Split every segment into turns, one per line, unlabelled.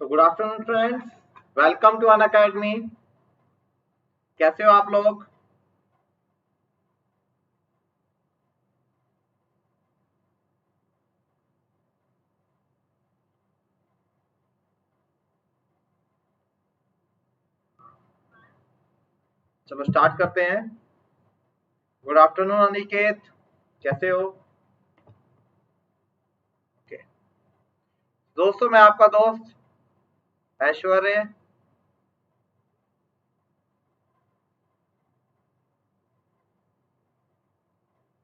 तो good afternoon friends, welcome to Unacademy. कैसे हो आप लोग? चलो स्टार्ट करते हैं। गुड आफ्टरनून अनिकेत, कैसे हो? ओके दोस्तों, मैं आपका दोस्त ऐश्वर्य।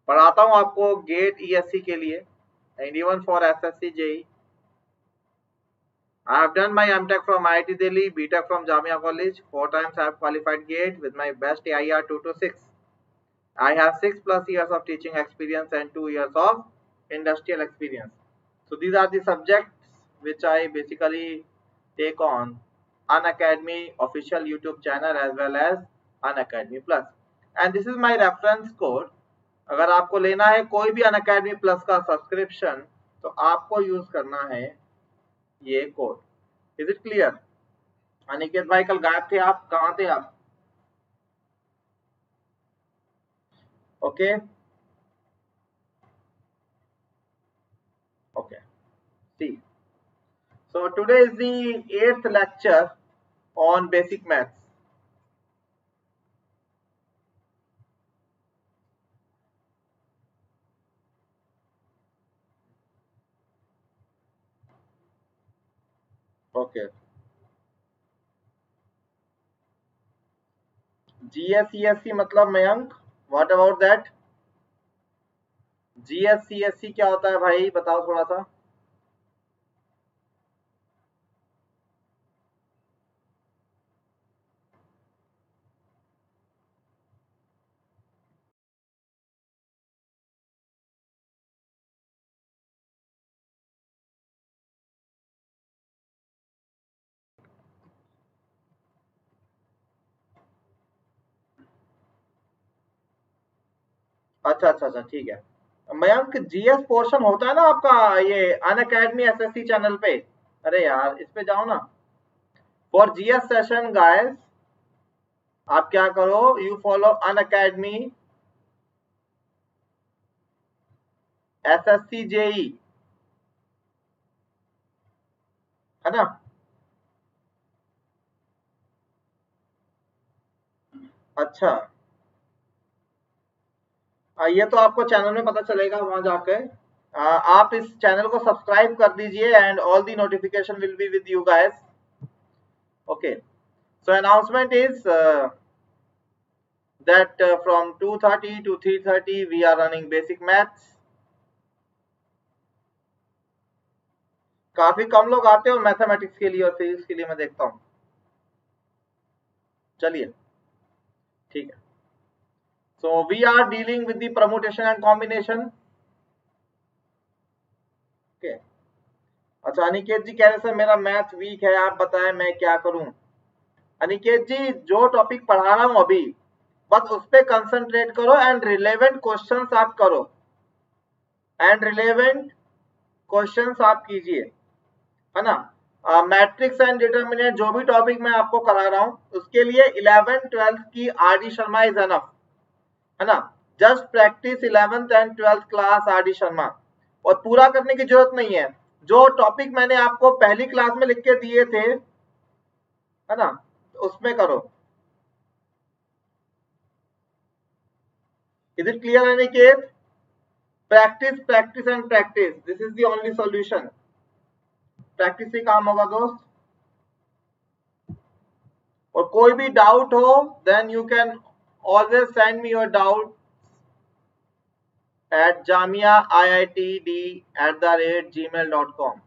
पढ़ाता हूँ आपको गेट ईएससी के लिए and even for SSC JE. I have done my MTech from IIT Delhi, BTech from Jamia College. 4 times I have qualified GATE with my best AIR 226. I have 6+ years of teaching experience and 2 years of industrial experience. So these are the subjects which I basically take on Unacademy official YouTube channel as well as Unacademy Plus. And this is my reference code. अगर आपको लेना है कोई भी Unacademy Plus का subscription तो आपको use करना है ये code. Is it clear? Aniket भाई कल गायब थे आप, कहाँ थे आप? Okay okay see, so today is the 8th lecture on basic maths. Okay, GSCSC मतलब Mayank, what about that? GSCSC क्या होता है भाई, बताओ थोड़ा सा। अच्छा अच्छा अच्छा, ठीक है। मयंक, जीएस पोर्शन होता है ना आपका ये अनअकैडमी एसएससी चैनल पे? अरे यार इस पे जाओ ना। फॉर जीएस सेशन गाइस, आप क्या करो, you follow Unacademy SSC JE, है ना? अच्छा, ये तो आपको चैनल में पता चलेगा वहां जाकर। आप इस चैनल को सब्सक्राइब कर दीजिए and all the notification will be with you guys. Okay, so announcement is that from 2:30 to 3:30 we are running basic maths. काफी कम लोग आते हो मैथमेटिक्स के लिए और फिजिक्स के लिए, मैं देखता हूँ। चलिए ठीक है। So we are dealing with the permutation and combination. Okay. अच्छा, अनिकेत जी कह रहे सर मेरा मैथ वीक है, आप बताएं मैं क्या करूं। अनिकेत जी, जो टॉपिक पढ़ा रहा हूं अभी बस उस पे कंसंट्रेट करो एंड रिलेवेंट क्वेश्चंस आप करो, एंड रिलेवेंट क्वेश्चंस आप कीजिए, है ना? मैट्रिक्स एंड डिटर्मिनेंट जो भी टॉपिक मैं आपको करा रहा हूं उसके लिए 11th-12th की आरडी शर्मा इज एनफ, है ना? Just practice 11th and 12th class RD Sharma, और पूरा करने की जरूरत नहीं है। जो टॉपिक मैंने आपको पहली क्लास में लिख के दिए थे, है ना, उसमें करो। Is it clear Aniket? Practice practice and practice, this is the only solution. Practice से काम होगा दोस्त। और कोई भी डाउट हो then you can always send me your doubt at jamiaiitd@gmail.com।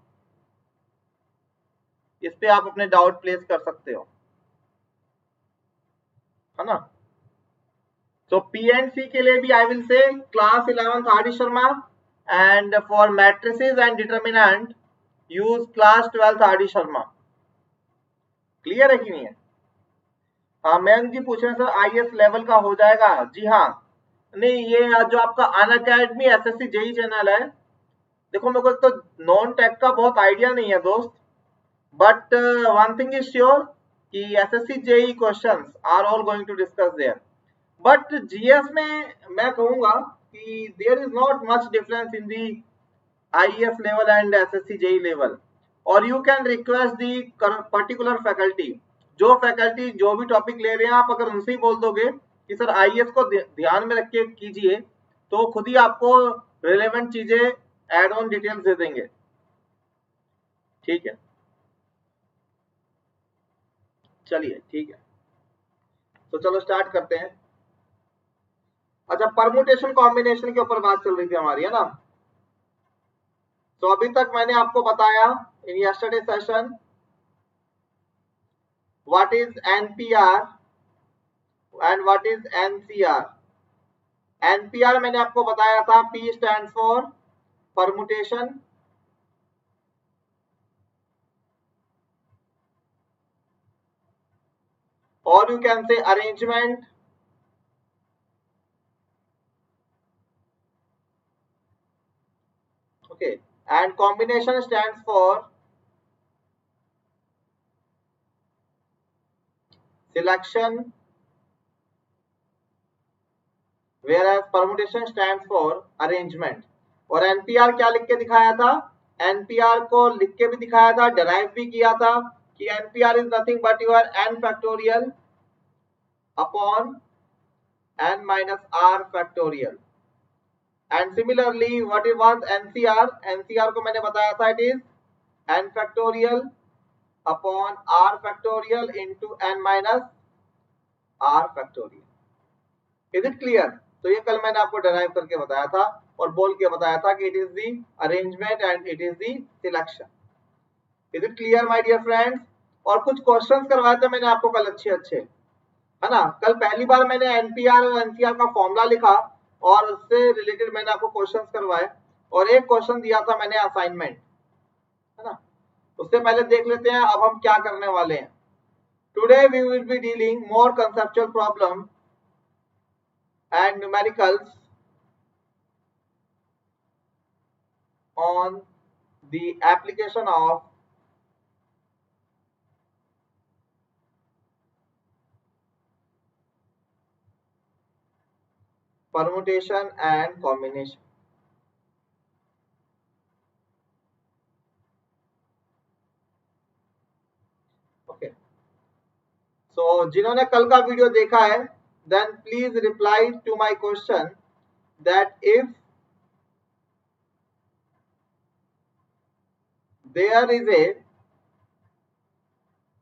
इस पे आप अपने डाउट प्लेस कर सकते हो, है ना? तो पीएनसी के लिए भी I will say class 11th RD Sharma, and for matrices and determinant use class 12th RD Sharma. Clear है कि नहीं है? हाँ, मयंक जी पूछ रहे हैं सर आईएएस लेवल का हो जाएगा? जी हाँ, नहीं ये जो आपका अनअकैडमी एसएससी जेई चैनल है, देखो मेरे को तो नॉन टेक का बहुत आइडिया नहीं है दोस्त, but one thing is sure कि SSC JEE questions are all going to discuss there, but GS में मैं कहूँगा कि there is not much difference in the IES level and SSC JEE level, और you can request the particular faculty, जो faculty जो भी topic ले रहे हैं आप अगर उनसे ही बोल दोगे कि सर आईएएस को ध्यान में रख के कीजिए, तो खुद ही आपको रिलेवेंट चीजें एड ऑन डिटेल्स दे देंगे। ठीक है, चलिए ठीक है, तो चलो स्टार्ट करते हैं। अच्छा, परमुटेशन कॉम्बिनेशन के ऊपर बात चल रही थी हमारी, है ना। तो अभी तक मैंने आपको बताया in yesterday session what is NPR and what is NCR. NPR मैंने आपको बताया था, P stand for permutation, or you can say arrangement, okay, and combination stands for selection, whereas permutation stands for arrangement। और NPR क्या लिख के दिखाया था, एनपीआर को लिख के भी दिखाया था, डिराइव भी किया था कि nPr is nothing but your n factorial upon n minus r factorial। and similarly what it was NCR, NCR को मैंने बताया था, it is n factorial upon r factorial into n minus r factorial। is it clear? तो ये कल मैंने आपको derive करके बताया था और बोल के बताया था कि it is the arrangement and it is the selection। is it clear my dear friends? और कुछ क्वेश्चंस करवाए थे मैंने आपको कल अच्छे अच्छे, है ना। कल पहली बार मैंने एनपीआर और एनसीआर का फॉर्मूला लिखा और उससे रिलेटेड मैंने आपको क्वेश्चंस करवाए, और एक क्वेश्चन दिया था मैंने असाइनमेंट, है ना। उससे पहले देख लेते हैं अब हम क्या करने वाले हैं। Today we will be dealing more conceptual problem and numericals on the application of permutation and combination। Okay, so जिन्होंने कल का वीडियो देखा है then please reply to my question that if there is a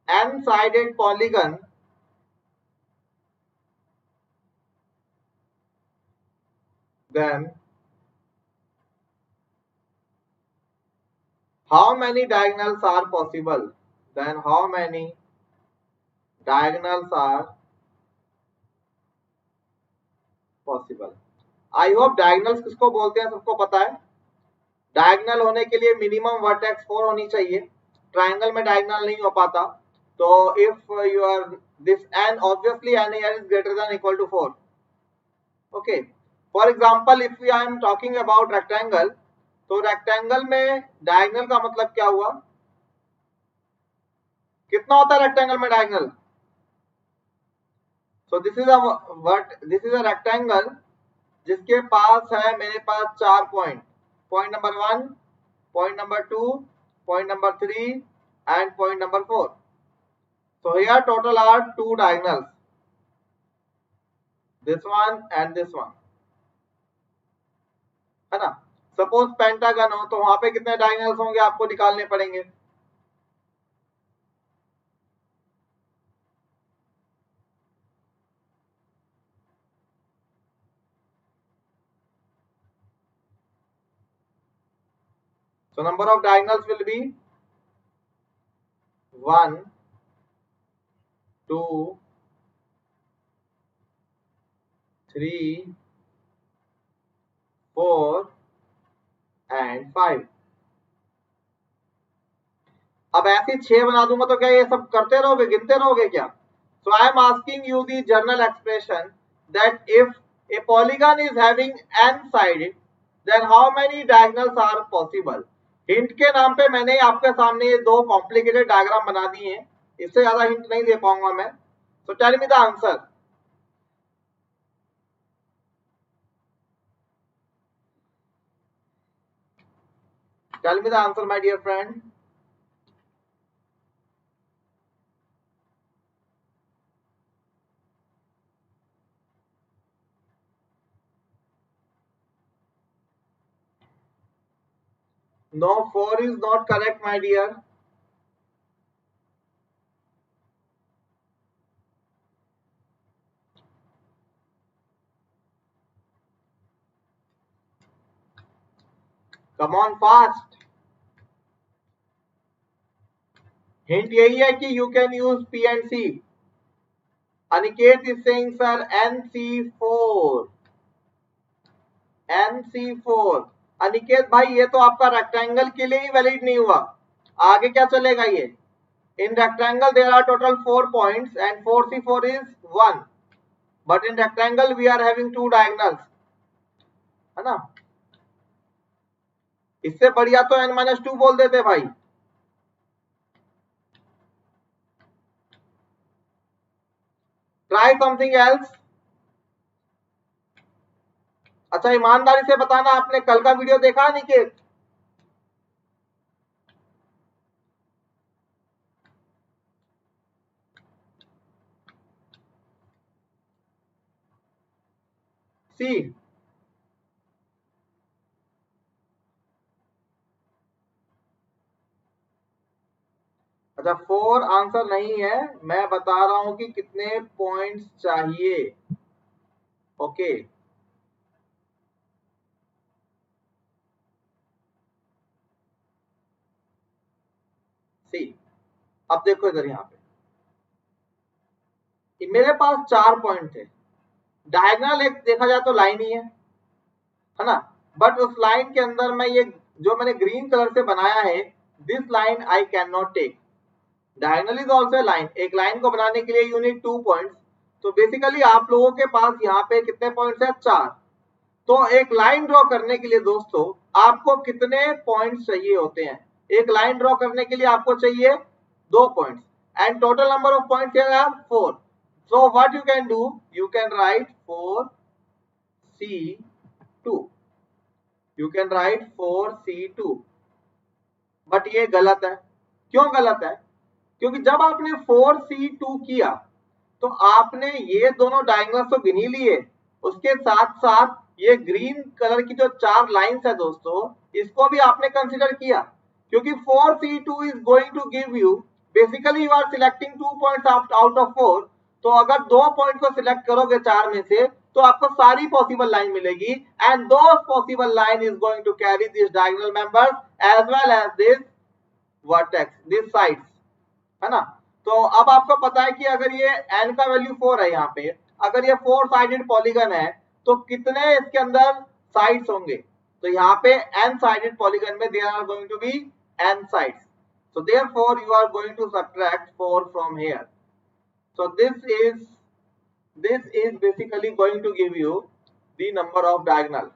n-sided polygon then how many diagonals are possible, then how many diagonals are possible। I hope diagonals किसको बोलते हैं सबको पता है। डायगोनल होने के लिए मिनिमम वर्टेक्स 4 होनी चाहिए, ट्राइंगल में डायगोनल नहीं हो पाता, तो if you are this n obviously n here is greater than equal to 4। okay, for example if I am talking about rectangle, तो रेक्टेंगल में डायगोनल का मतलब क्या हुआ, कितना होता है रेक्टेंगल में diagonal. So this is a rectangle जिसके पास है मेरे पास 4 point, point number 1, point number 2, point number 3 and point number 4। so here total are 2 diagonals, this one and this one, है ना। सपोज पेंटागन हो तो वहां पे कितने डायगोनल्स होंगे आपको निकालने पड़ेंगे। so number of diagonals will be 1, 2, 3, 4 and 5। अब ऐसे 6 बना दूंगा तो क्या ये सब करते रहोगे, गिनते रहोगे क्या। So I am asking you the general expression that if a polygon is having n side then how many diagonals are possible. Hint के नाम पे मैंने आपके सामने ये दो कॉम्प्लिकेटेड डायग्राम बना दिए हैं, इससे ज्यादा हिंट नहीं दे पाऊंगा मैं। So tell me the answer. Tell me the answer my dear friend. No, 4 is not correct, my dear. Come on fast. Hint यही है कि you can use P and C. Aniket is saying sir NC4. NC4. Aniket भाई ये तो आपका rectangle के लिए ही valid नहीं हुआ, आगे क्या चलेगा ये? In rectangle there are total 4 points and 4C4 is 1. But in rectangle we are having 2 diagonals, है ना? इससे बढ़िया तो n-2 बोल देते भाई। Try something else. अच्छा ईमानदारी से बताना, आपने कल का वीडियो देखा अनिकेत? सी। अच्छा 4 आंसर नहीं है, मैं बता रहा हूं कि कितने पॉइंट्स चाहिए। ओके सी। अब देखो इधर, यहाँ पे मेरे पास 4 पॉइंट थे। डायगोनल एक देखा जाए तो लाइन ही है ना? बट उस लाइन के अंदर मैं ये जो मैंने ग्रीन कलर से बनाया है, this line I can not take. Diagonal is also line. एक लाइन को बनाने के लिए यू नीड 2 पॉइंट्स। तो बेसिकली आप लोगों के पास यहाँ पे कितने पॉइंट्स है? 4। तो एक लाइन ड्रॉ करने के लिए दोस्तों आपको कितने पॉइंट्स चाहिए होते हैं? एक लाइन ड्रॉ करने के लिए आपको चाहिए 2 points and total number of points here are 4. So what you can do, you can write 4C2. You can write 4C2. But ये गलत है। क्यों गलत है? क्योंकि जब आपने 4C2 किया तो आपने ये दोनों डायगोनल्स तो गिन ही लिए, उसके साथ साथ ये ग्रीन कलर की जो 4 लाइंस है दोस्तों, इसको भी आपने कंसीडर किया। क्योंकि 4C2 is going to give you, basically you are selecting 2 points out of 4। तो अगर 2 पॉइंट को सिलेक्ट करोगे 4 में से तो आपको सारी पॉसिबल लाइन मिलेगी and those possible line is going to carry this diagonal members as well as this vertex, this sides, है ना? तो अब आपको पता है कि अगर ये n का वैल्यू 4 है, यहाँ पे अगर ये 4 साइडेड पॉलीगन है तो कितने इसके अंदर साइड्स होंगे? तो यहाँ पे n साइडेड पॉलीगन में there are going to be n sides, so therefore you are going to subtract 4 from here. So this is basically going to give you the number of diagonal.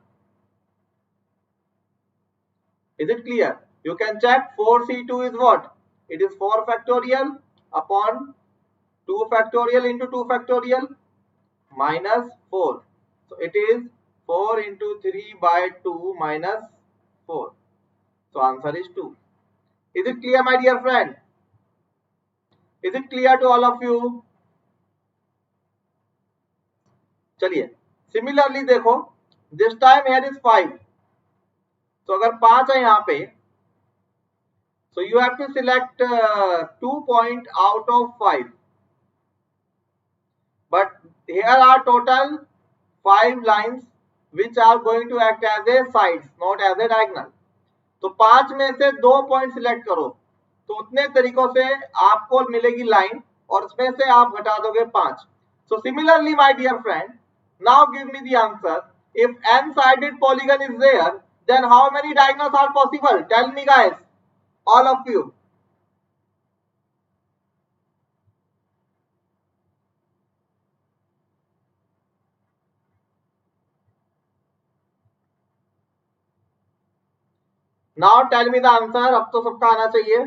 Is it clear? You can check 4C2 is what? It is 4 factorial upon 2 factorial into 2 factorial minus 4. So it is 4 into 3 by 2 minus 4. So answer is 2. Is it clear, my dear friend? Is it clear to all of you? चलिए similarly देखो, this time here is 5. तो अगर 5 है यहाँ पे, so you have to select 2 point out of 5. But here are total 5 lines which are going to act as a sides, not as a diagonal. तो 5 में से 2 पॉइंट सिलेक्ट करो तो उतने तरीकों से आपको मिलेगी लाइन और उसमें से आप घटा दोगे 5. So similarly my dear friend, now give me the answer. If n-sided polygon is there, then how many diagonals are possible? Tell me guys, all of you. Now tell me the answer, अब तो सबका आना चाहिए।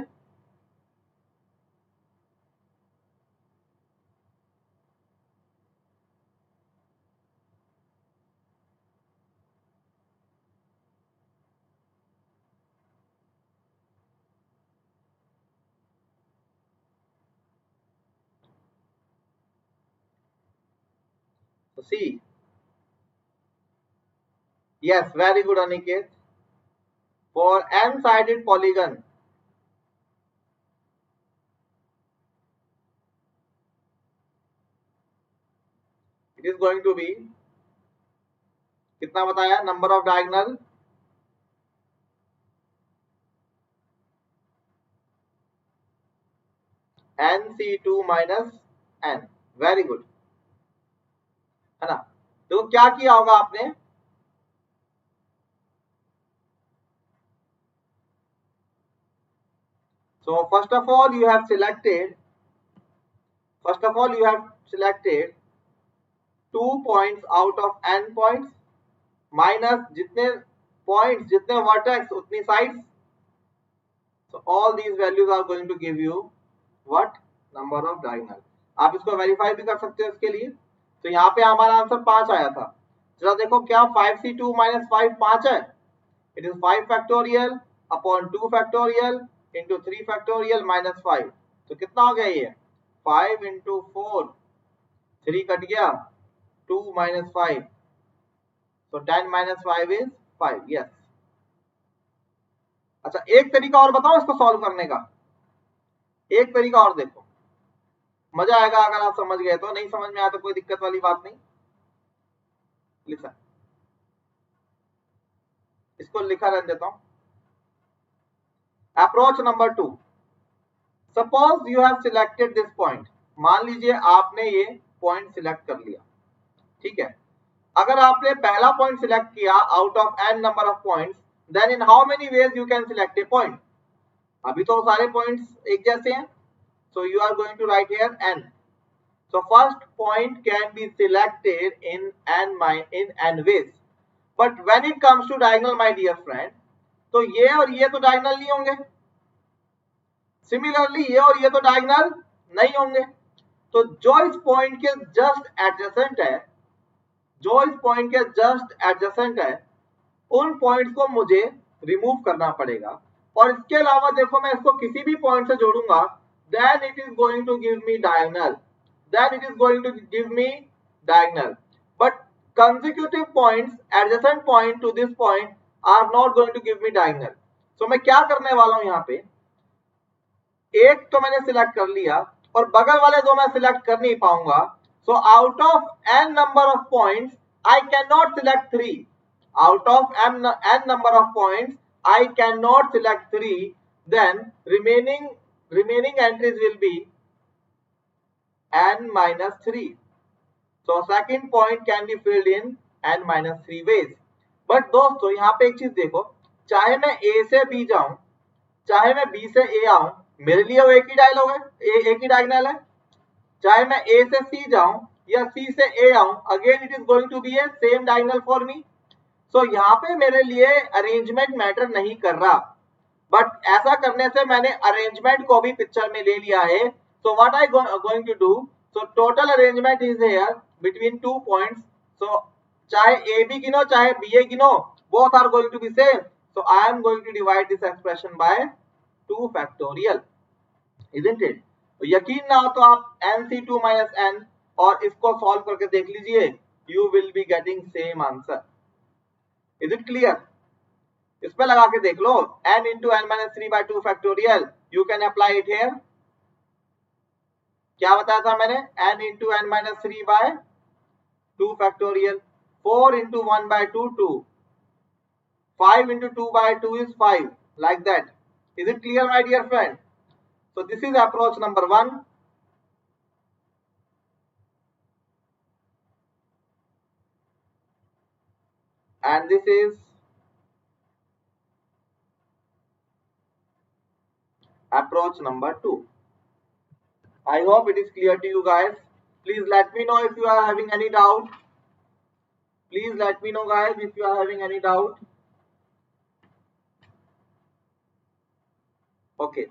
सी, yes, very good Aniket. For n-sided polygon, it is going to be कितना बताया, number of diagonal nc2 minus n। Very good, है ना। तो क्या किया होगा आपने, so first of all you have selected 2 points out of n points minus जितने पॉइंट्स जितने वर्टेक्स उतनी sides, so all these values are going to give you what, number of diagonal। आप इसको वेरीफाई भी कर सकते हो इसके लिए। तो यहाँ पे हमारा आंसर 5 आया था। जरा देखो क्या 5c2 माइनस 5 5 है, it is 5 factorial upon 2 factorial into 3 factorial minus 5। तो कितना हो गया ये, 5 इंटू 4, 3 कट गया, 2 माइनस 5, तो 10 माइनस 5 इज 5। यस। अच्छा एक तरीका और बताओ इसको सॉल्व करने का, एक तरीका और देखो, मजा आएगा अगर आप समझ गए तो। नहीं समझ में आया तो कोई दिक्कत वाली बात नहीं। लिसन, इसको लिखा रहने देता हूं। Approach number 2, suppose you have selected this point. मान लीजिए आपने ये पॉइंट सिलेक्ट कर लिया, ठीक है। अगर आपने पहला पॉइंट सिलेक्ट किया out of n number of points, then in how many ways you can select a point. अभी तो सारे पॉइंट्स एक जैसे हैं, so you are going to write here n। so first point can be selected in n ways, but when it comes to diagonal my dear friend, तो ये और ये तो डायगोनल नहीं होंगे, सिमिलरली ये और ये तो डायगोनल नहीं होंगे। तो जो इस पॉइंट के जस्ट एडजेसेंट है, जो इस पॉइंट के जस्ट एडजेसेंट है, उन पॉइंट्स को मुझे रिमूव करना पड़ेगा। और इसके अलावा देखो मैं इसको किसी भी पॉइंट से जोड़ूंगा, then it is going to give me diagonal, then it is going to give me diagonal, but consecutive points adjacent point to this point are not going to give me diagonal। so मैं क्या करने वाला हूं, यहाँ पे एक तो मैंने सिलेक्ट कर लिया और बगल वाले दो मैं सिलेक्ट कर नहीं पाऊंगा। so out of n number of points I cannot select 3, out of n number of points I cannot select 3, then remaining entries will be n minus 3। so second point can be filled in n minus 3 ways। but दोस्तों यहाँ पे एक चीज देखो, चाहे मैं a से b जाऊं, चाहे मैं b से a आऊं, मेरे लिए वो एक ही डायलॉग है, एक ही डायगोनल है। चाहे मैं a से c जाऊं या c से a आऊं, again it is going to be a same diagonal for me. So यहाँ पे मेरे लिए अरेंजमेंट मैटर नहीं कर रहा, बट ऐसा करने से मैंने अरेंजमेंट को भी पिक्चर में ले लिया है। So what I going to do, so total arrangement is here between 2 points. So चाहे ए बी गिनो चाहे बी ए गिनो, both are going to be same. So I am going to divide this expression by 2 factorial, isn't it. तो यकीन ना हो तो आप nc2 माइनस n और इसको सॉल्व करके देख लीजिए, you will be getting same answer. Is it clear? इसमें लगा के देख लो, n into n minus 3 by 2 factorial, you can apply it here. क्या बताया था मैंने, n into n minus 3 by 2 factorial, 4 into 1 by 2 2, 5 into 2 by 2 is 5, like that। Is it clear my dear friend? So this is approach number 1। and this is approach number 2। I hope it is clear to you guys। Please let me know if you are having any doubt। Please let me know guys if you are having any doubt। Okay.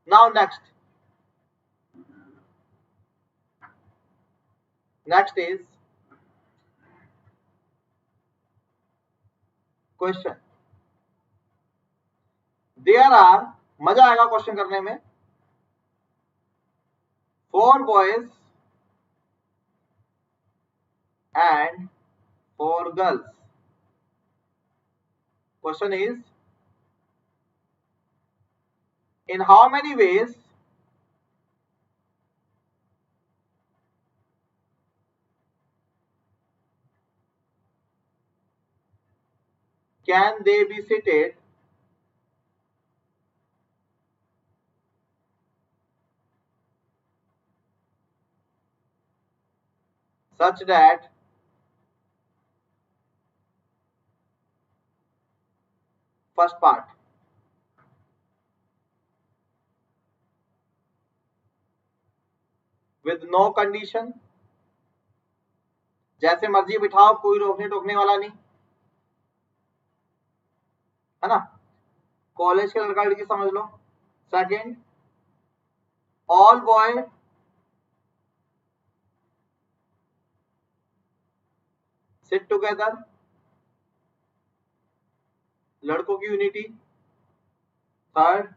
Now next is question. There are, मजा आएगा question करने में, 4 boys and 4 girls. Question is, in how many ways can they be seated such that first part, with no condition, जैसे मर्जी बिठाओ, कोई रोकने टोकने वाला नहीं, है ना, कॉलेज के लड़का लड़की समझ लो. Second, all boy sit together, लड़कों की unity. Third,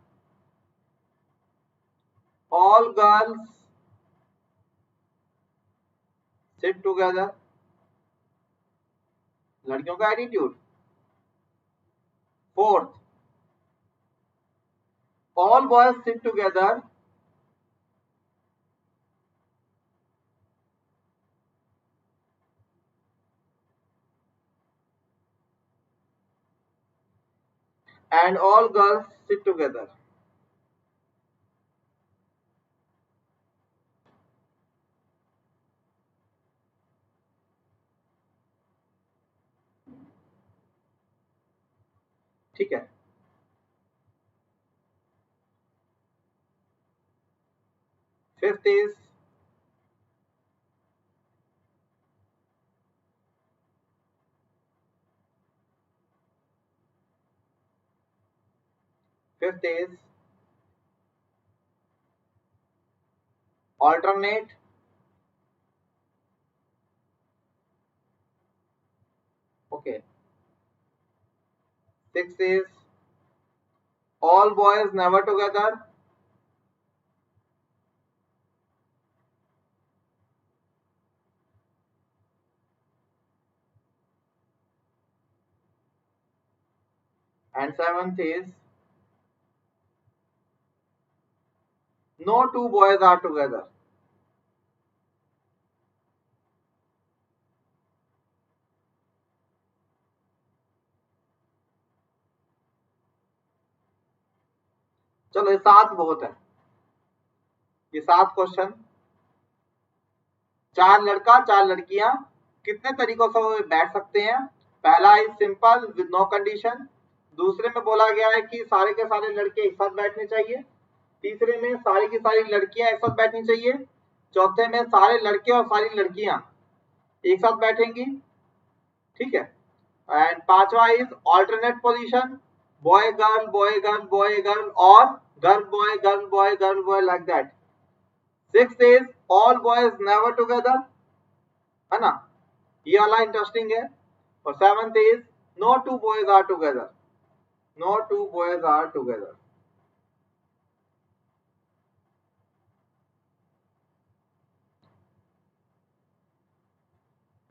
all girls sit together, लड़कियों का attitude. Fourth, all boys sit together and all girls sit together. ठीक है. Fifth is alternate okay. Sixth is all boys never together. And seventh is no two boys are together. चलो ये 7 बहुत है. ये 7 question, 4 लड़का 4 लड़कियां कितने तरीकों से वो बैठ सकते हैं. पहला is simple with no condition. दूसरे में बोला गया है कि सारे के सारे लड़के एक साथ बैठने चाहिए. तीसरे में सारी की सारी लड़कियां एक साथ बैठनी चाहिए. चौथे में सारे लड़के और सारी लड़कियां एक साथ बैठेंगी. ठीक है. एंड पांचवा is alternate position, boy girl boy girl boy girl और girl boy girl boy girl boy like that. Sixth is all boys never together, है ना, ये वाला इंटरेस्टिंग है. और seventh is no two boys are together, no two boys are together.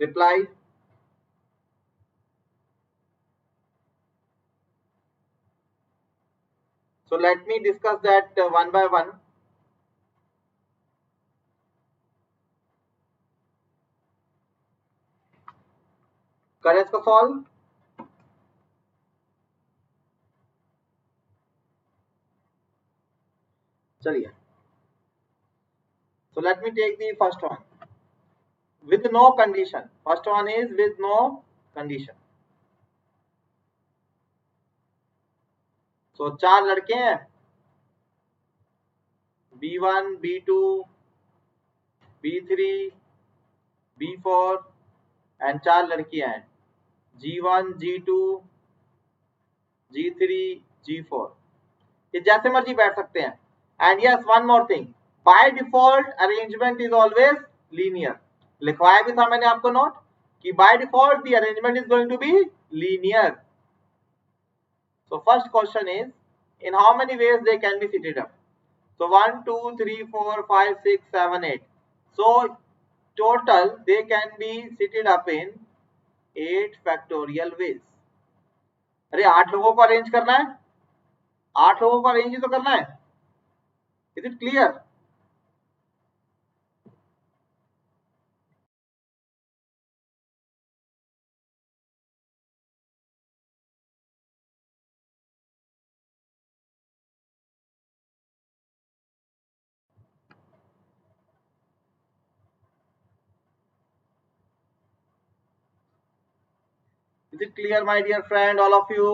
Reply. So let me discuss that one by one. करें इसको solve. चलिए. So let me take the first one. With no condition. First one is with no condition. So 4 लड़के हैं, B1, B2, B3, B4 and 4 लड़कियां हैं, G1, G2, G3, G4. ये जैसे मर्जी बैठ सकते हैं। And yes one more thing, by default arrangement is always linear. लिखवाया भी था मैंने आपको नोट कि by default the arrangement is going to be linear. So first question is in how many ways they can be seated up. So 1, 2, 3, 4, 5, 6, 7, 8. So total they can be seated up in 8 factorial ways. अरे 8 लोगों को arrange करना है, 8 लोगों को arrange ही तो करना है। Is it clear? Is it clear, my dear friend, all of you?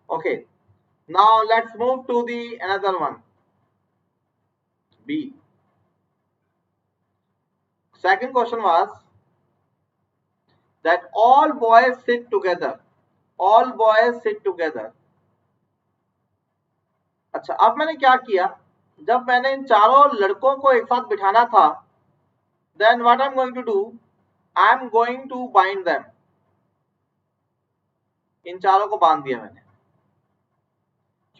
Okay. Now let's move to the another one. B. Second question was that all boys sit together. All boys sit together. अच्छा, अब मैंने क्या किया, जब मैंने इन चारों लड़कों को एक साथ बिठाना था, then what I'm going to do, I'm going to bind them. इन चारों को बांध दिया मैंने,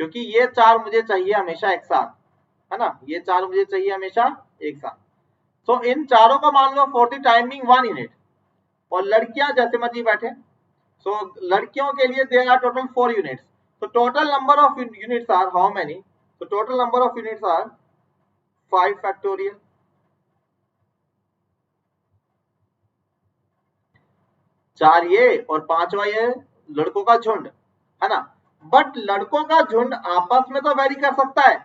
क्योंकि ये चार मुझे चाहिए हमेशा एक साथ, है ना, ये चार मुझे चाहिए हमेशा एक साथ। तो इन चारों का मान लो फॉर द टाइमिंग 1 यूनिट, और लड़कियां जैसे मर्जी बैठे। सो लड़कियों के लिए there are total 4 units. So total number of units are how many? So total number of units are 5 factorial. चार ये और पांचवा ये लड़कों का झुंड, है ना। बट लड़कों का झुंड आपस में तो वेरी कर सकता है।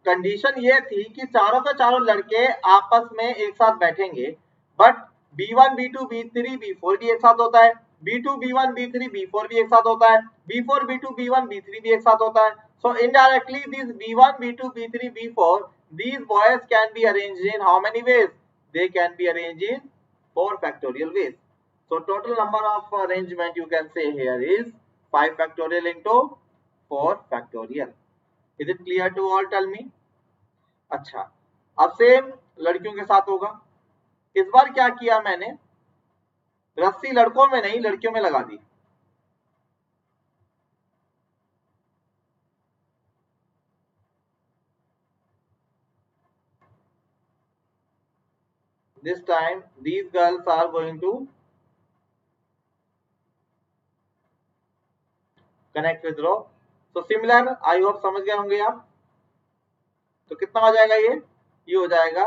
कंडीशन ये थी कि चारों के चारों लड़के आपस में एक साथ बैठेंगे, but B1, B2, B3, B4 भी एक साथ होता है, B2, B1, B3, B4 भी एक साथ होता है, B4, B2, B1, B3 भी एक साथ होता है। So indirectly these B1, B2, B3, B4, these boys can be arranged in how many ways? They can be arranged in 4 factorial ways. So total number of arrangement you can say here is 5 factorial into 4 factorial. Is it clear to all? Tell me. अच्छा, अब same लड़कियों के साथ होगा। इस बार क्या किया मैंने, रस्सी लड़कों में नहीं लड़कियों में लगा दी। This time these girls are going to connect with row. So similar, I hope समझ गए होंगे आप। तो कितना हो जाएगा ये हो जाएगा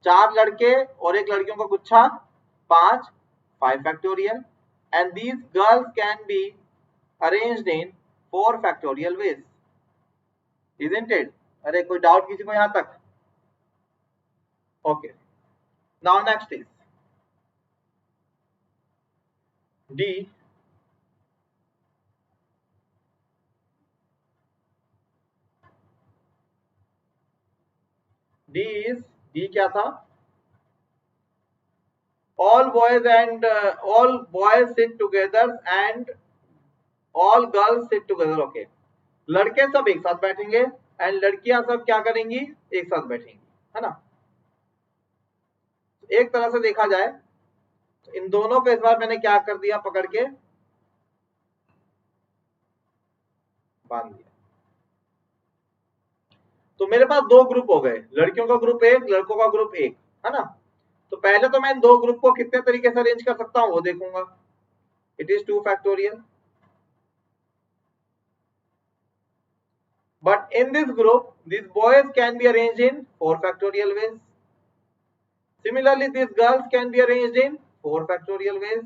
4 लड़के और एक लड़कियों का गुच्छा 5 factorial, and these girls can be arranged in 4 factorial ways, isn't it? अरे कोई डाउट किसी को यहां तक? Okay, now next is D. D क्या था? All boys and all boys sit together and all girls sit together. Okay, लड़के सब एक साथ बैठेंगे एंड लड़कियां सब क्या करेंगी, एक साथ बैठेंगी, है ना। एक तरह से देखा जाए तो इन दोनों को इस बार मैंने क्या कर दिया, पकड़ के बांध दिया। तो मेरे पास दो ग्रुप हो गए, लड़कियों का ग्रुप एक, लड़कों का ग्रुप एक, है ना। तो पहले तो मैं इन दो ग्रुप को कितने तरीके से अरेंज कर सकता हूं वो देखूंगा। It is 2 factorial, but in this group these boys can be arranged in 4 factorial ways. Similarly these girls can be arranged in 4 factorial ways.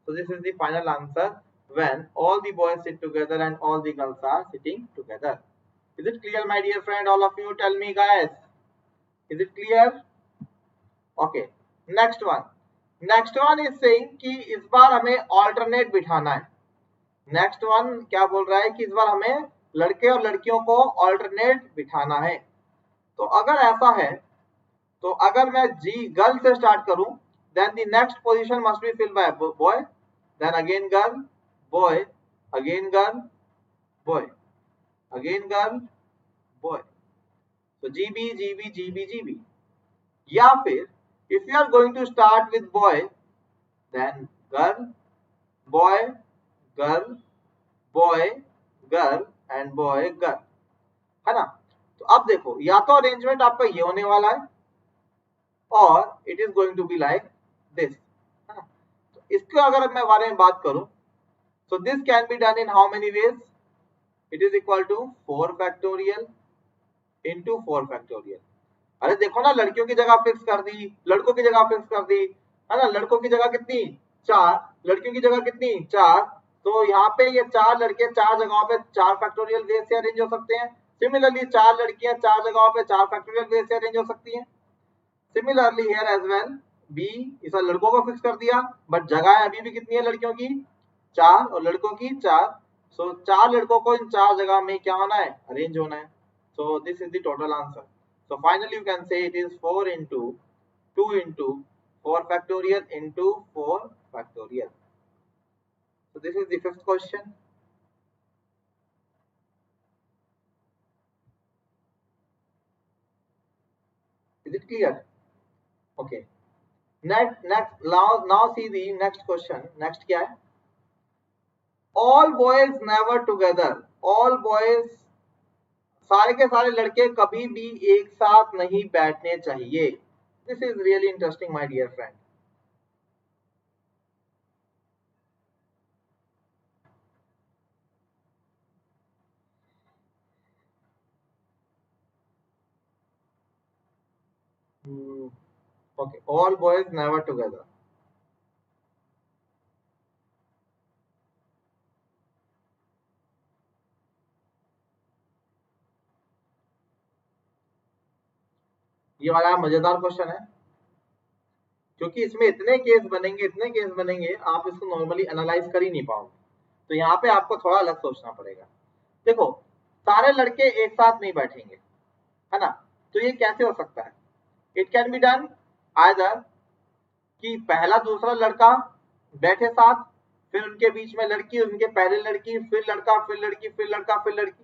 So this is the final answer when all the boys sit together and all the girls are sitting together. Is it clear, my dear friend? All of you tell me, guys. Is it clear? Okay. Next one. Next one is saying कि इस बार हमें alternate बिठाना है। Next one क्या बोल रहा है कि इस बार हमें लड़के और लड़कियों को alternate बिठाना है। तो अगर ऐसा है, तो अगर मैं G गर्ल से स्टार्ट करूं, then the next position must be filled by boy, then again girl, boy, again girl, boy, again girl, boy. So GB, GB, GB, GB. या फिर if you are going to start with boy, then girl, boy, girl, boy, girl and boy, girl, है ना। तो अब देखो, या तो arrangement आपका ये होने वाला है और it is going to be like this, है ना। तो इसके अगर मैं बारे में बात करूं, so this can be done in how many ways? It is equal to 4 factorial into 4 factorial. अरे देखो ना, लड़कियों की जगह फिक्स कर दी, लड़कों की जगह फिक्स कर दी, है ना। लड़कों की जगह कितनी 4, लड़कियों की जगह कितनी 4, तो यहाँ पे ये 4 लड़के 4 जगहों पे 4 फैक्टोरियल वे से अरेंज हो सकते हैं। सिमिलरली 4 लड़कियां 4 जगहों पे 4 फैक्टोरियल वे से अरेंज हो सकती हैं। Similarly here as well B, इस लड़कों को फिक्स कर दिया, बट जगह अभी भी कितनी है लड़कियों की 4 और लड़कों की 4। सो 4 लड़कों को इन 4 जगह में क्या होना है, अरेंज होना है। So this is the total answer. So finally you can say it is 4 into 2 into 4 factorial into 4 factorial. So this is the fifth question. Is it clear? Okay. Now see the next question. Next क्या है? All boys never together. All boys, सारे के सारे लड़के कभी भी एक साथ नहीं बैठने चाहिए. This is really interesting, my dear friend. Okay, all boys never together. ये वाला मजेदार क्वेश्चन है, क्योंकि इसमें इतने केस बनेंगे आप इसको नॉर्मली एनालाइज कर ही नहीं पाओगे। तो यहाँ पे आपको थोड़ा अलग सोचना पड़ेगा। देखो, सारे लड़के एक साथ नहीं बैठेंगे, है ना। तो ये कैसे हो सकता है? It can be done either कि पहला दूसरा लड़का बैठे साथ, फिर उनके बीच में लड़की, उनके पहले लड़की, फिर लड़का, फिर लड़की, फिर लड़का, फिर लड़की।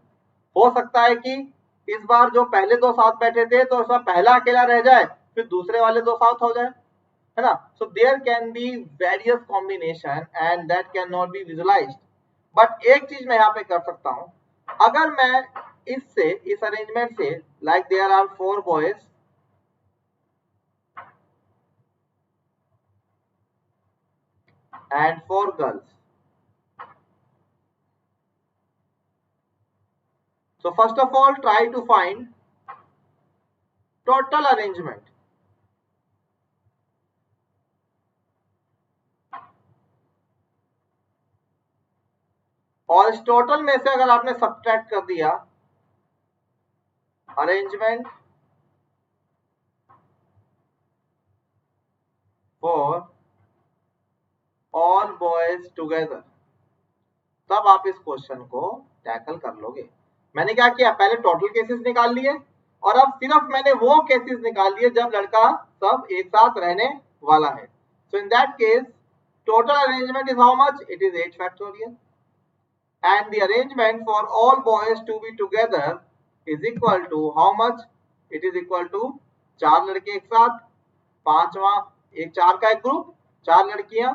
हो सकता है कि इस बार जो पहले दो साथ बैठे थे तो उसमें पहला अकेला रह जाए, फिर दूसरे वाले दो साथ हो जाए, है ना। So there can be various combination and that can not be visualised. But एक चीज मैं यहाँ पे कर सकता हूँ, अगर मैं इस अरेंजमेंट से like there are 4 boys and 4 girls. So first of all, try to find total arrangement. और इस टोटल में से अगर आपने सब्ट्रैक्ट कर दिया arrangement for all boys together, तब आप इस क्वेश्चन को टैकल कर लोगे। मैंने क्या किया, पहले टोटल केसेस निकाल लिए और अब सिर्फ मैंने वो केसेस निकाल लिए जब लड़का सब एक साथ रहने वाला है। So in that case total arrangement is how much, it is 8 factorial and the arrangement for all boys to be together is equal to how much, it is equal to 4 लड़के एक साथ, पांचवा एक 4 का एक ग्रुप, 4 लड़कियां,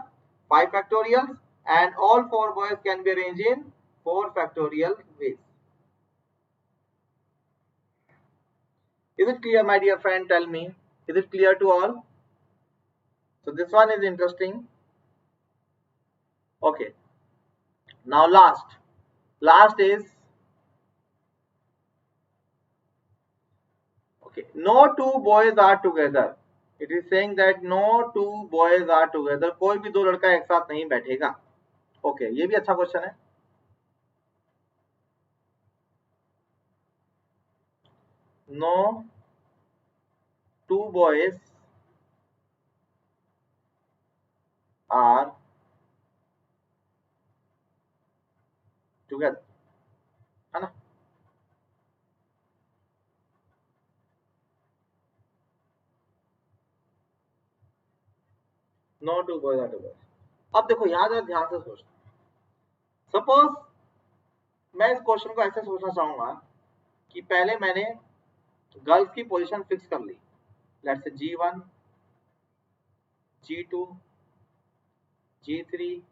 5 factorials and all 4 boys can be arranged in 4 factorial ways. Is it clear, my dear friend? Tell me, is it clear to all? So this one is interesting. Okay, now last is okay, no 2 boys are together. It is saying that no 2 boys are together. कोई भी 2 लड़का एक साथ नहीं बैठेगा। Okay, ये भी अच्छा क्वेश्चन है। No 2 boys are together, है ना। No 2 boys are together। अब देखो, यहाँ जरा ध्यान से सोचना, सपोज मैं इस क्वेश्चन को ऐसे सोचना चाहूंगा कि पहले मैंने गर्ल्स की पोजीशन फिक्स कर ली, let's say G1, G2, G3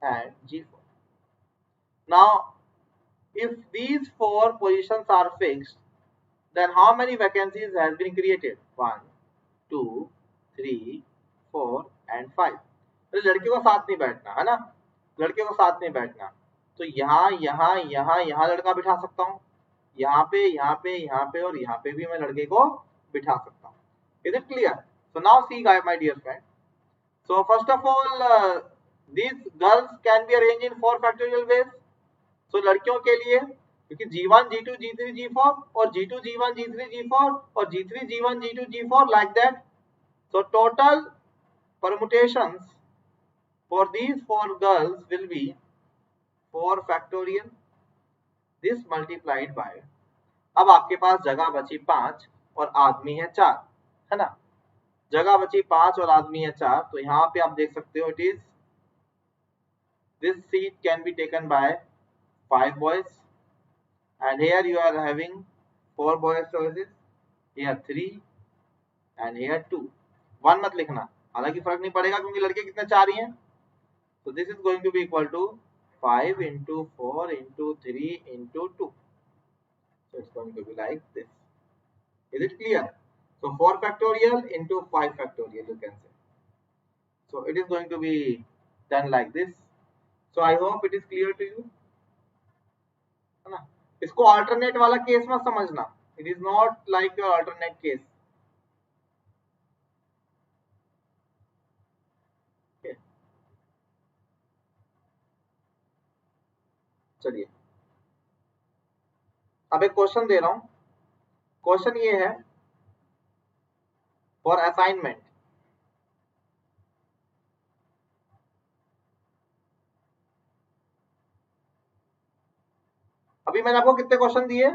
and G4. Now if these four positions are fixed, then how many vacancies has been created? 1, 2, 3, 4 and 5. तो लड़कियों को साथ नहीं बैठना है ना, लड़कियों को साथ नहीं बैठना, तो यहाँ यहाँ यहाँ यहाँ लड़का बिठा सकता हूँ, यहाँ पे यहाँ पे यहाँ पे और यहाँ पे भी मैं लड़के को बिठा सकता हूँ. Is it clear? So now see my dear friend. So first of all these girls can be arranged in 4 factorial ways. So लड़कियों के लिए क्योंकि G1, G2, G3, G4 और G2, G1, G3, G4 और G3, G1, G2, G4 like that. So total permutations for these 4 girls will be 4 factorial. This multiplied by, अब आपके पास जगह बची 5 और आदमी है 4, है ना, जगह बची 5 और आदमी है 4, तो यहाँ पे आप देख सकते हो it is this seat can be taken by 5 boys and here you are having 4 boys choices, here 3 and here 2. 1 मत लिखना, हालांकि फर्क नहीं पड़ेगा क्योंकि लड़के कितने 4 ही हैं. So this is going to be equal to 5 into 4 into 3 into 2. So it's going to be like this. Is it clear? So 4 factorial into 5 factorial you can say. So it is going to be done like this. So I hope it is clear to you. है ना, इसको alternate वाला case मत समझना. It is not like your alternate case. Okay. चलिए अब एक question दे रहा हूं. क्वेश्चन ये है फॉर असाइनमेंट. अभी मैंने आपको कितने क्वेश्चन दिए?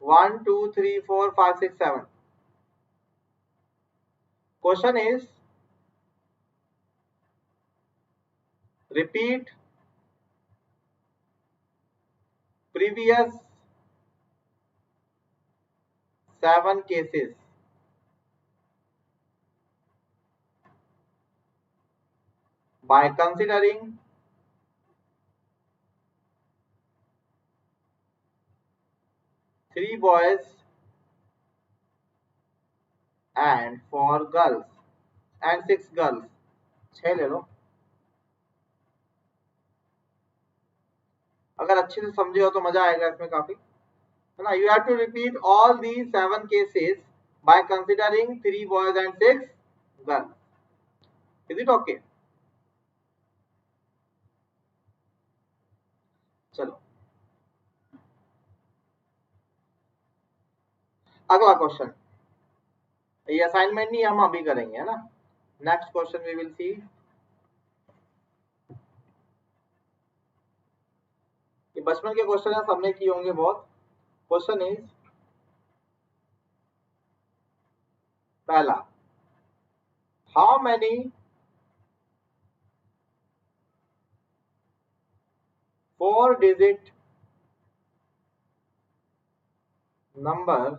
1 2 3 4 5 6 7. Question is repeat previous 7 cases by considering 3 boys and 4 girls and 6 girls. 6 ले लो. अगर अच्छे से समझे हो तो मजा आएगा इसमें काफी, है ना. You have to repeat all these 7 cases by considering 3 boys and 6 girls. Is it okay? चलो अगला क्वेश्चन. ये असाइनमेंट नहीं हम अभी करेंगे, है ना. Next question we will see. ये बचपन के क्वेश्चन है, सबने किए होंगे बहुत. क्वेश्चन इज पहला, how many four digit numbers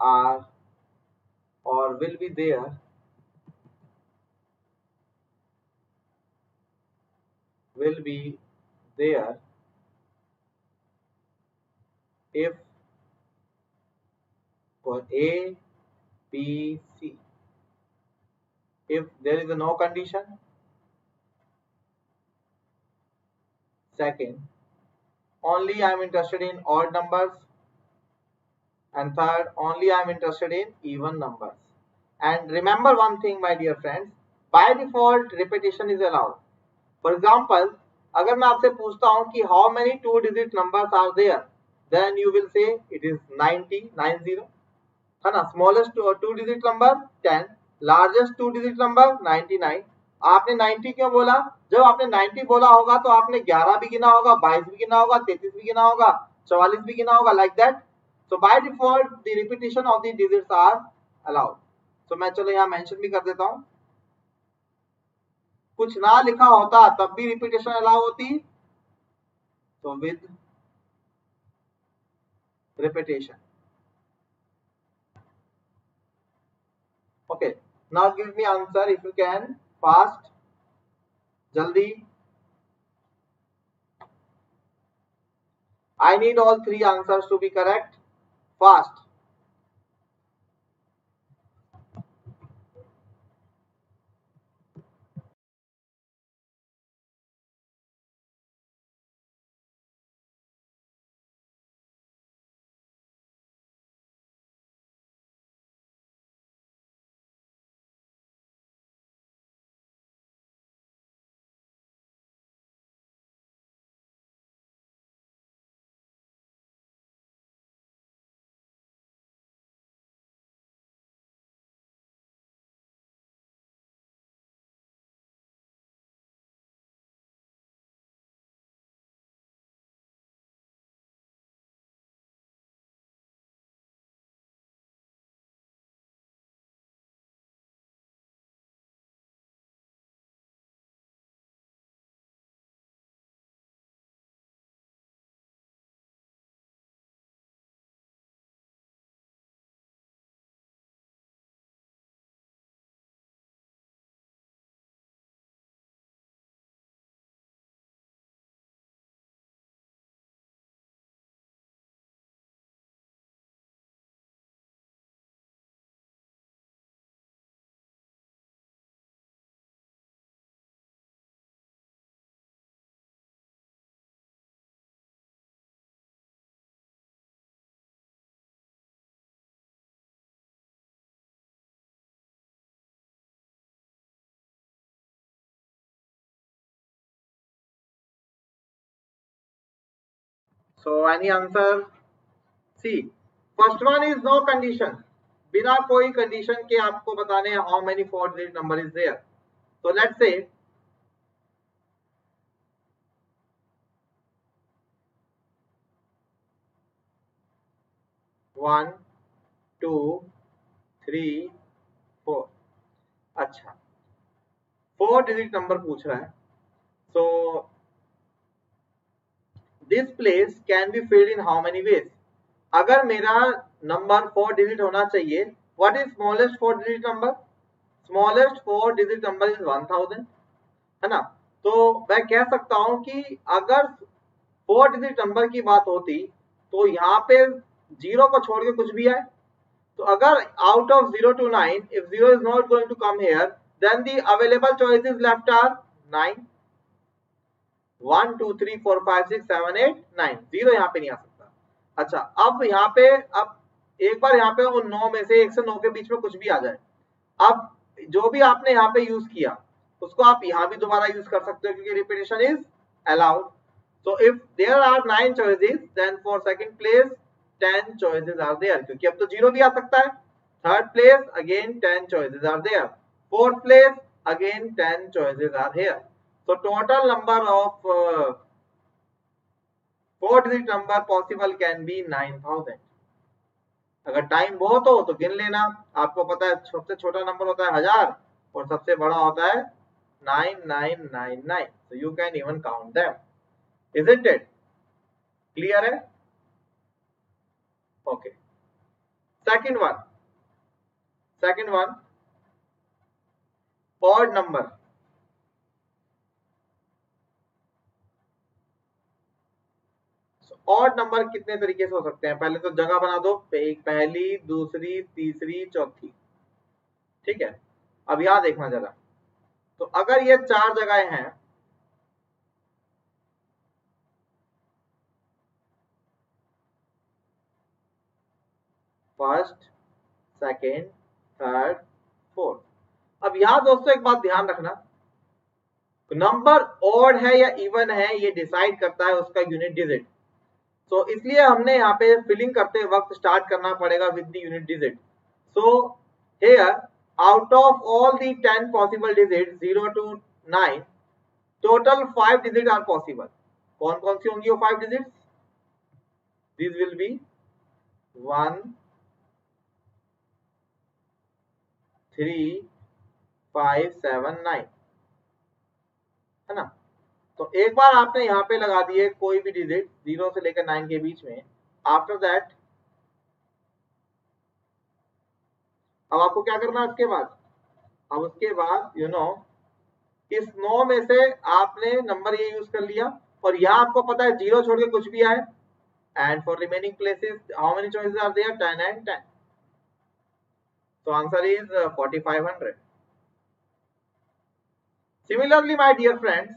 are or will be there if for A, B, C. If there is a no condition. Second, only I am interested in odd numbers. And third, only I am interested in even numbers. And remember one thing, my dear friends, by default repetition is allowed. For example, अगर मैं आपसे पूछता हूं कि how many 2-digit numbers are there, then you will say it is 90, है ना. Smallest 2-digit number 10, largest 2-digit number 99. आपने 90 क्यों बोला? जब आपने 90 बोला होगा तो आपने 11 भी गिना होगा, 22 भी गिना होगा, 33 भी गिना होगा, 44 भी गिना होगा, like that. So by default the repetition of the digits are allowed. So मैं चलो यहाँ मेंशन भी कर देता हूँ. कुछ ना लिखा होता तब भी रिपीटेशन अलाउ होती, तो with repetition. Okay, now give me answer if you can, fast, जल्दी। I need all three answers to be correct. Fast. So any answer? C. First one is no condition. बिना कोई condition के आपको बताने हैं how many 4-digit number is there. So let's say 1, 2, 3, 4. अच्छा, 4-digit number पूछ रहा है. So this place can be filled in how many ways? अगर मेरा नंबर 4 डिजिट होना चाहिए, what is smallest 4 digit number? Smallest 4 digit number is 1000, है ना? तो मैं कह सकता हूं कि अगर 4 डिजिट नंबर की बात होती तो यहाँ पे 0 को छोड़ के कुछ भी है, तो अगर out of 0 to 9 if 0 is not going to come here then the available choices left are 9, 1 2 3 4 5 6 7 8 9, 0 यहाँ पे नहीं आ सकता। अच्छा, अब यहाँ पे अब एक बार यहाँ पे उन 9 में से 1 से 9 के बीच में कुछ भी आ जाए, अब जो भी आपने यहाँ पे यूज किया उसको आप यहाँ भी दोबारा यूज कर सकते हो क्योंकि repetition is allowed. So if there are 9 choices then for second place 10 choices are there, क्योंकि अब तो 0 भी आ सकता है। Third place again 10 choices are there. Fourth place again 10 choices are here. So total number of 4-digit number possible can be 9000. अगर time बहुत हो तो गिन लेना, आपको पता है सबसे छोटा नंबर होता है 1000 और सबसे बड़ा होता है 9999. So you can even count them, isn't it? Clear है? Okay. Second one, odd number. Odd number कितने तरीके से हो सकते हैं? पहले तो जगह बना दो, एक पहली, दूसरी, तीसरी, चौथी, ठीक है? अब यहां देखना जरा, तो अगर ये 4 जगहें हैं, फर्स्ट, सेकेंड, थर्ड, फोर्थ। अब यहां दोस्तों एक बात ध्यान रखना, नंबर ऑड है या इवन है ये डिसाइड करता है उसका यूनिट डिजिट। सो इसलिए हमने यहाँ पे फिलिंग करते वक्त स्टार्ट करना पड़ेगा with the unit digit. So here out of all the 10 possible digit 0 to 9 total 5 digit are possible. कौन कौन सी होंगी वो 5 डिजिट? This will be 1 3 5 7 9। तो एक बार आपने यहाँ पे लगा दिए कोई भी डिजिट 0 से लेकर 9 के बीच में, आफ्टर दैट अब आपको क्या करना है उसके बाद, अब उसके बाद इस 9 में से आपने नंबर ये यूज कर लिया, और यहाँ आपको पता है 0 छोड़ के कुछ भी आए, and for remaining places how many choices are there, 10 and 10. So answer is 4500. Similarly, my dear friends,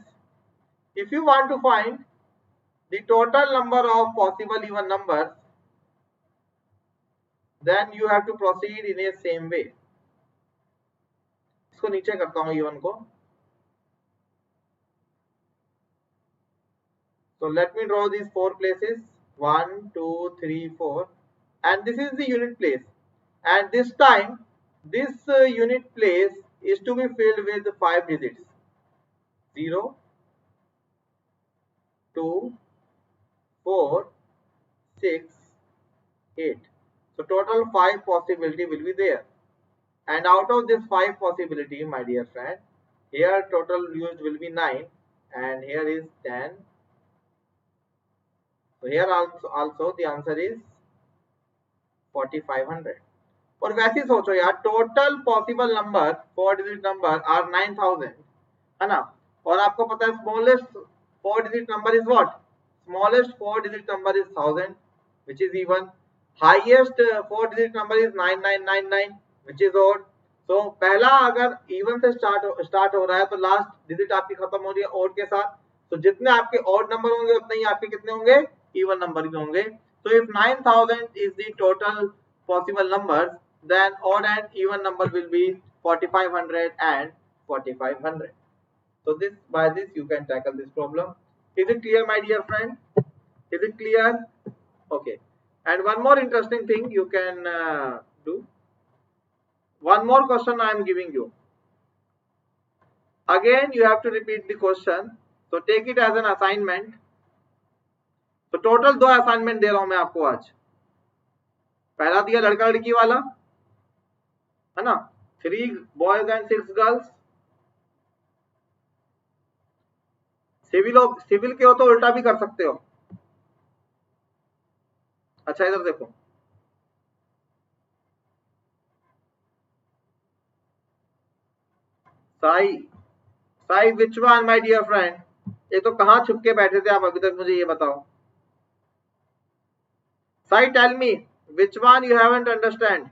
if you want to find the total number of possible even numbers, then you have to proceed in a same way. इसको नीचे करता हूँ even को. So let me draw these 4 places, 1, 2, 3, 4, and this is the unit place, and this time this unit place is to be filled with 5 digits, 0, 2, 4, 6, 8. So total 5 possibility will be there, and out of this 5 possibility, my dear friend, here total used will be 9, and here is 10. So here also the answer is 4500. और वैसे सोचो यार, total possible number 4 digit number are 9000, है ना, और आपको पता है smallest 4 digit number is what, smallest 4 digit number is 1000 which is even, highest 4 digit number is 9999 which is odd. So पहला अगर इवन से स्टार्ट हो रहा है तो लास्ट डिजिट आपकी खत्म हो रही है ओड के साथ, तो जितने आपके ओड नंबर होंगे उतने ही आपके कितने होंगे, इवन नंबर ही होंगे. So if 9000 is the total possible numbers, then odd and even number will be 4500 and 4500. So by this you can tackle this problem. Is it clear, my dear friend? Is it clear? Okay. And one more interesting thing you can do. One more question I am giving you. Again you have to repeat the question. So take it as an assignment. तो total 2 assignment दे रहा हूं मैं आपको आज. पहला दिया लड़का लड़की वाला, है ना, 3 बॉयज एंड 6 गर्ल्स. सिविल के हो तो उल्टा भी कर सकते हो. अच्छा इधर देखो, Sai which one my dear friend, ये तो कहां छुप के बैठे थे आप अभी तक, मुझे ये बताओ. Say tell me which one you haven't understand.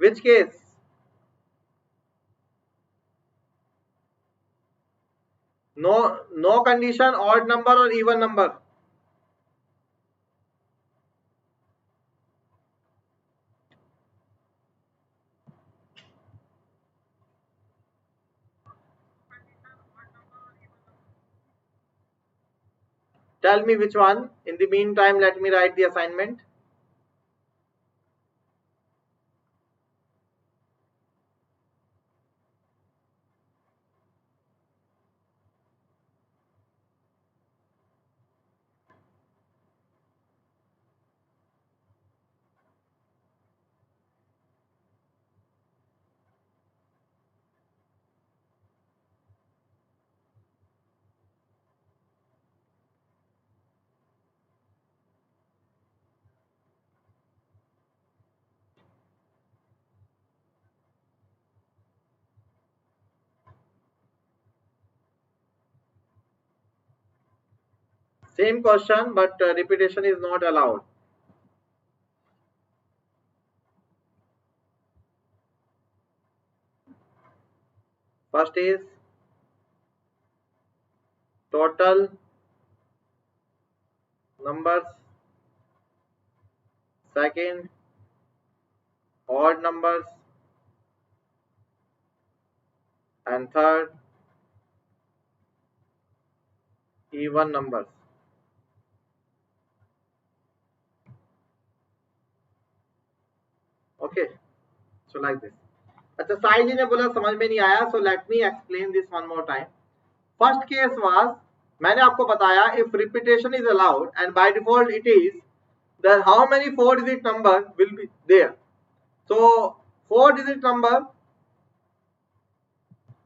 Which case? No condition, odd number और even number. Tell me which one. In the meantime, let me write the assignment. Same question, but repetition is not allowed. First is total numbers. Second, odd numbers. And third, even numbers. Okay, so like this. अच्छा, साई जी ने बोला समझ में नहीं आया, so let me explain this one more time. First case was, मैंने आपको बताया, if repetition is allowed and by default it is, then how many 4-digit number will be there? So 4-digit number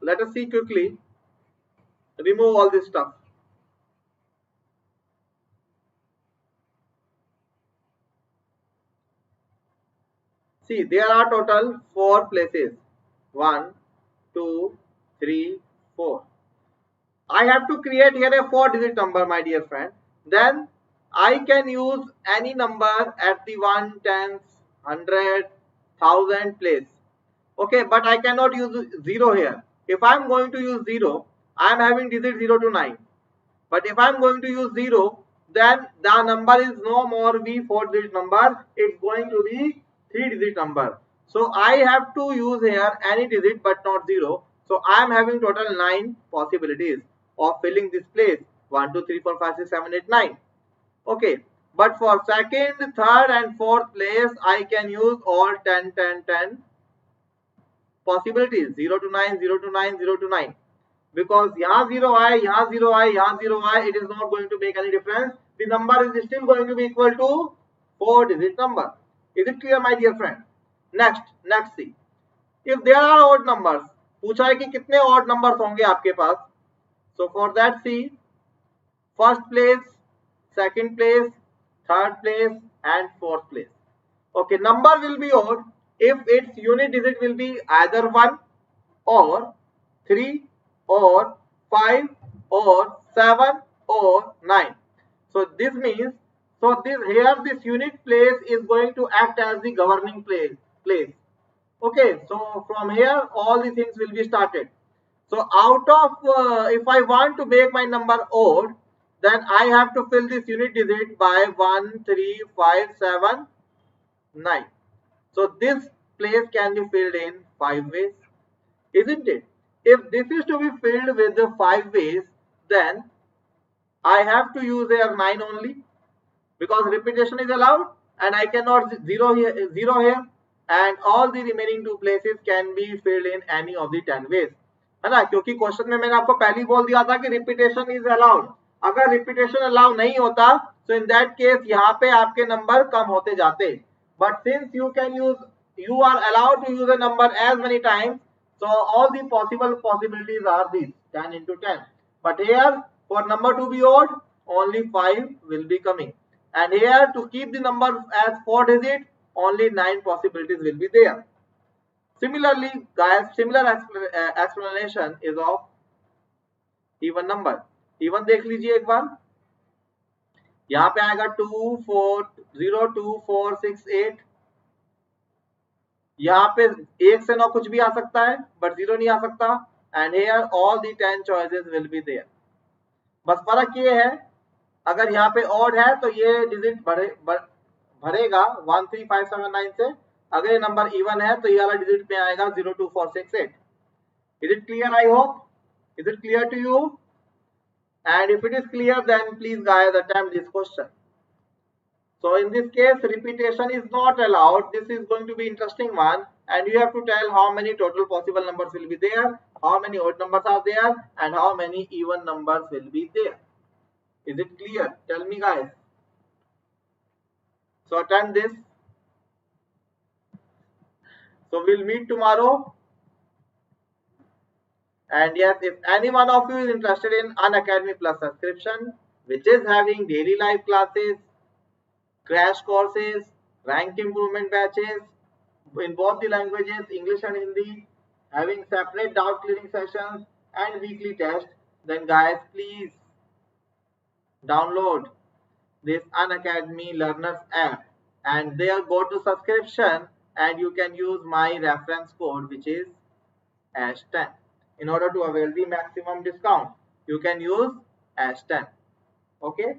let us see quickly. Remove all this stuff. See, there are total 4 places. 1, 2, 3, 4. I have to create here a 4-digit number, my dear friend. Then I can use any number at the 1, 10, 100, 1000 place. Okay, but I cannot use 0 here. If I am going to use 0, I am having digit 0 to 9. But if I am going to use 0, then the number is no more be 4-digit number. It's going to be 3-digit number. So I have to use here any digit but not 0. So I am having total 9 possibilities of filling this place. 1, 2, 3, 4, 5, 6, 7, 8, 9. Okay. But for second, third and fourth place, I can use all 10, 10, 10 possibilities. 0 to 9, 0 to 9, 0 to 9. Because यहाँ 0 आए, यहाँ 0 आए, यहाँ 0 आए, it is not going to make any difference. The number is still going to be equal to 4-digit number. Is it clear, my dear friend? Next see. If there are odd numbers, पूछा है कि कितने odd numbers होंगे आपके पास. So for that see, first place, second place, third place and fourth place. Okay, number will be odd if its unit digit will be either 1 or 3 or 5 or 7 or 9. So this means, this unit place is going to act as the governing place. Okay, so from here all the things will be started. So out of, if I want to make my number odd, then I have to fill this unit digit by 1, 3, 5, 7, 9. So this place can be filled in 5 ways, isn't it? If this is to be filled with the 5 ways, then I have to use here 9 only, because repetition is allowed and I cannot zero here, and all the remaining 2 places can be filled in any of the 10 ways. है ना, क्योंकि question में मैंने आपको पहले ही बोल दिया था कि रिपीटेशन इज अलाउड. अगर रिपीटेशन अलाउ नहीं होता, so in that case यहाँ पे आपके नंबर कम होते जाते. But since you are allowed to use a number as many times, so all the possibilities are these 10 into 10. But here for number to be odd, only 5 will be coming. And here to keep the number as 4 digit, only 9 possibilities will be there. Similarly, guys, similar explanation is of even number. Even देख लीजिए एक बार. यहाँ पे आएगा 2, 4, 0, 2, 4, 6, 8. यहाँ पे 1 से 9 कुछ भी आ सकता है, but 0 नहीं आ सकता. And here all the 10 choices will be there. बस फर्क ये है, अगर यहाँ पे odd है तो ये डिजिट भरेगा 1, 3, 5, 7, 9 से. अगर ये नंबर इवन है तो ये वाला डिजिट में आएगा 0, 2, 4, 6, 8. Is it clear? I hope. Is it clear to you? And if it is clear, then please guys attempt this question. So in this case, repetition is not allowed. This is going to be interesting one, and you have to tell how many total possible numbers will be there, how many odd numbers are there, and how many even numbers will be there. Is it clear? Tell me, guys. So attempt this. So we'll meet tomorrow. And yes, if any one of you is interested in Unacademy Plus subscription, which is having daily live classes, crash courses, rank improvement batches in both the languages, English and Hindi, having separate doubt clearing sessions and weekly tests, then guys, please download this Unacademy Learners app and there go to subscription and you can use my reference code, which is #10. In order to avail the maximum discount, you can use #10. Okay.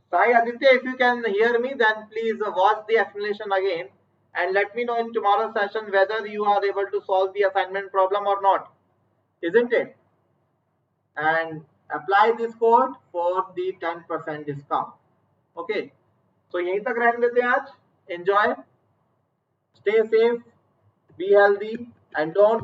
Sai Aditya, if you can hear me, then please watch the explanation again and let me know in tomorrow's session whether you are able to solve the assignment problem or not. Isn't it? And apply this code for the 10% discount. Okay. So यहीं तक रहने देते हैं आज. Enjoy. Stay safe. Be healthy and don't